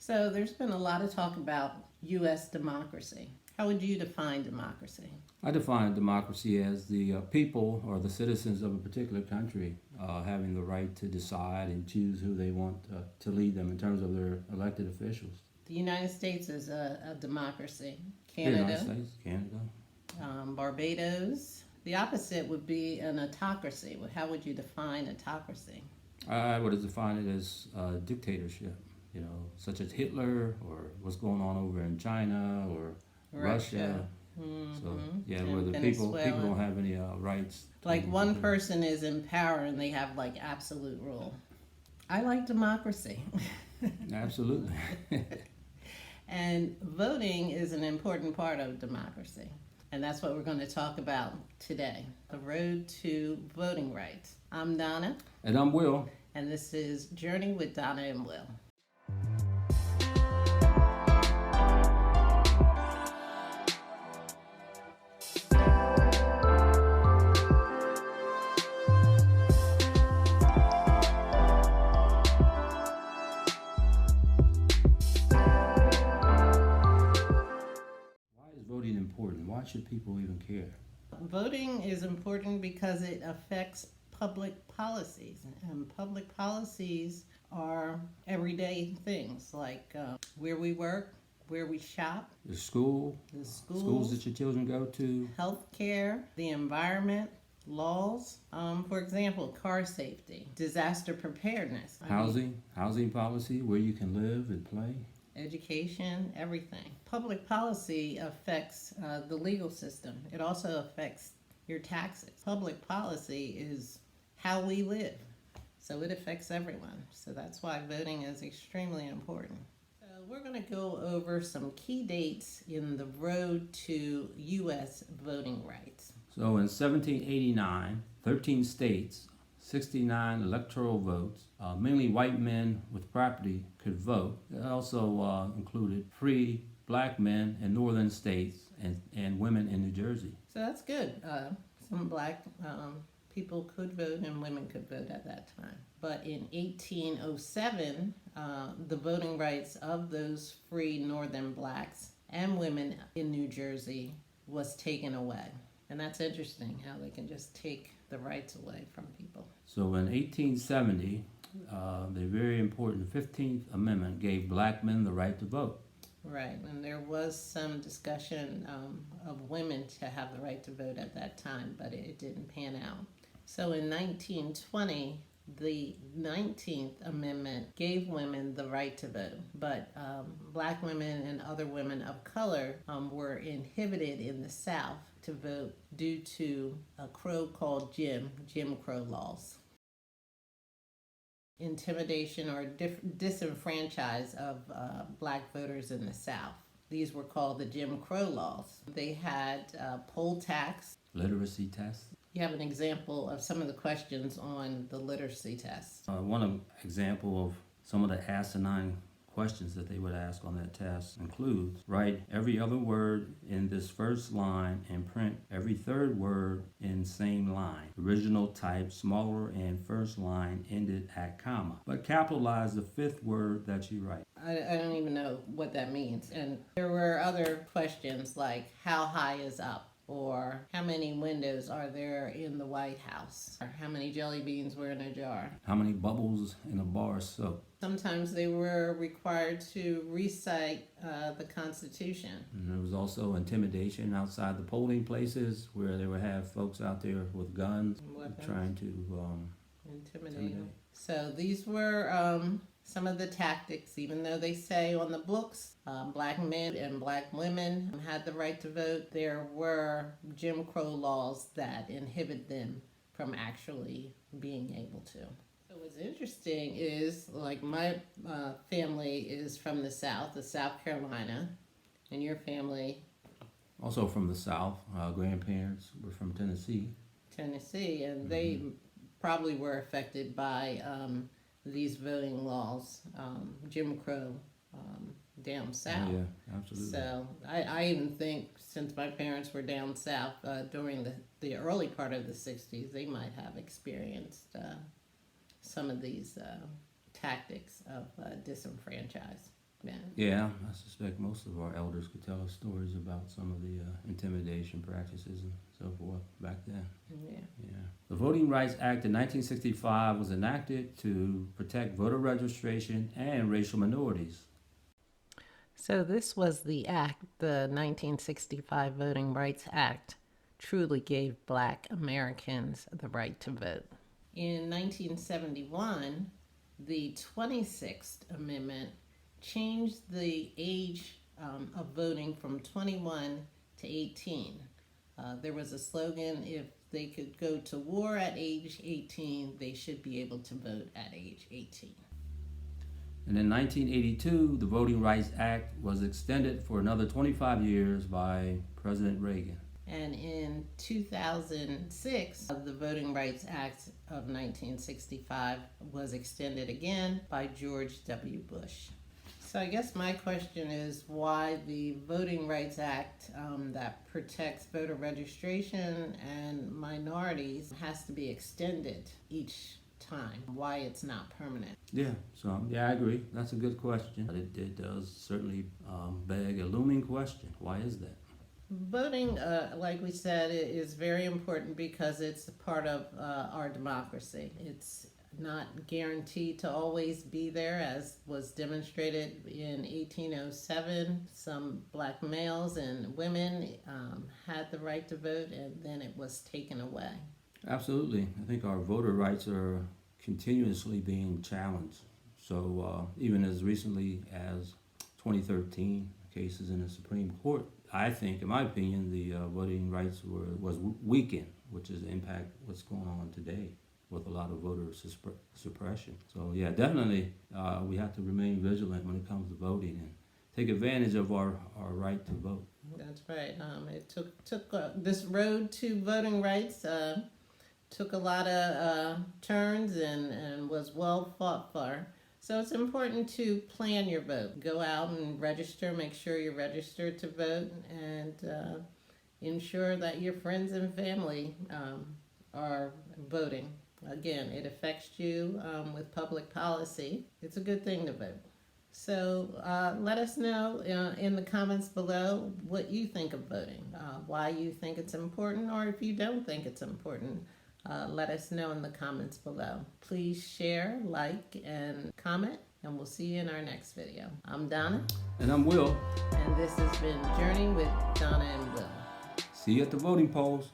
So there's been a lot of talk about U.S. democracy. How would you define democracy? I define democracy as the people or the citizens of a particular country having the right to decide and choose who they want to lead them in terms of their elected officials. The United States is a democracy. The United Canada, States, Canada. Barbados. The opposite would be an autocracy. How would you define autocracy? I would define it as dictatorship, such as Hitler or what's going on over in China or Russia. So yeah, And where the people don't have any rights. Like one person is in power and they have like absolute rule. I like democracy. Absolutely. And voting is an important part of democracy. And that's what we're going to talk about today. The road to voting rights. I'm Donna. And I'm Will. And this is Journey with Donna and Will. Voting important? Why should people even care? Voting is important because it affects public policies. And public policies are everyday things like where we work, where we shop, The schools that your children go to, healthcare, the environment, laws. For example, car safety, disaster preparedness, housing policy, where you can live and play. Education, everything. Public policy affects the legal system. It also affects your taxes. Public policy is how we live, so it affects everyone. So that's why voting is extremely important. So we're going to go over some key dates in the road to U.S. voting rights. So in 1789, 13 states, 69 electoral votes, mainly white men with property could vote. It also included free black men in northern states and women in New Jersey. So that's good. Some black people could vote and women could vote at that time. But in 1807, the voting rights of those free northern blacks and women in New Jersey was taken away. And that's interesting how they can just take the rights away from people. So in 1870, the very important 15th Amendment gave black men the right to vote. Right, and there was some discussion of women to have the right to vote at that time, but it didn't pan out. So in 1920, the 19th Amendment gave women the right to vote, but black women and other women of color were inhibited in the South to vote due to a crow called Jim Crow laws. Intimidation or disenfranchise of black voters in the South. These were called the Jim Crow laws. They had poll tax. Literacy tests. You have an example of some of the questions on the literacy test. One example of some of the asinine questions that they would ask on that test includes: write every other word in this first line and print every third word in same line. Original type, smaller, and first line ended at comma, but capitalize the fifth word that you write. I don't even know what that means. And there were other questions like how high is up? Or how many windows are there in the White House? Or how many jelly beans were in a jar? How many bubbles in a bar of soap? Sometimes they were required to recite the Constitution. And there was also intimidation outside the polling places where they would have folks out there with guns trying to intimidate. So these were some of the tactics. Even though they say on the books black men and black women had the right to vote, there were Jim Crow laws that inhibit them from actually being able to. So what's interesting is, like, my family is from the South Carolina, and your family? Also from the South. Grandparents were from Tennessee, and they probably were affected by these voting laws, Jim Crow, down south. Oh, yeah, absolutely. So I even think, since my parents were down south during the early part of the 60s, they might have experienced some of these tactics of disenfranchisement. Yeah, I suspect most of our elders could tell us stories about some of the intimidation practices and so forth back then. Yeah. Yeah. The Voting Rights Act in 1965 was enacted to protect voter registration and racial minorities. So this was the act, the 1965 Voting Rights Act, truly gave Black Americans the right to vote. In 1971, the 26th Amendment changed the age of voting from 21 to 18. There was a slogan, if they could go to war at age 18, they should be able to vote at age 18. And in 1982, the Voting Rights Act was extended for another 25 years by President Reagan. And in 2006, the Voting Rights Act of 1965 was extended again by George W. Bush. So I guess my question is why the Voting Rights Act that protects voter registration and minorities has to be extended each time, why it's not permanent. Yeah, I agree. That's a good question. It does certainly beg a looming question. Why is that? Voting, like we said, is very important because it's a part of our democracy. It's not guaranteed to always be there, as was demonstrated in 1807. Some Black males and women had the right to vote, and then it was taken away. Absolutely. I think our voter rights are continuously being challenged. So even as recently as 2013, cases in the Supreme Court, I think, in my opinion, the voting rights was weakened, which is the impact what's going on today with a lot of voter suppression. So yeah, definitely we have to remain vigilant when it comes to voting and take advantage of our right to vote. That's right. It took this road to voting rights took a lot of turns and was well fought for. So it's important to plan your vote. Go out and register, make sure you're registered to vote, and ensure that your friends and family are voting. Again, it affects you with public policy. It's a good thing to vote. So let us know in the comments below what you think of voting, why you think it's important, or if you don't think it's important. Let us know in the comments below. Please share, like, and comment, and we'll see you in our next video. I'm Donna. And I'm Will. And this has been Journey with Donna and Will. See you at the voting polls.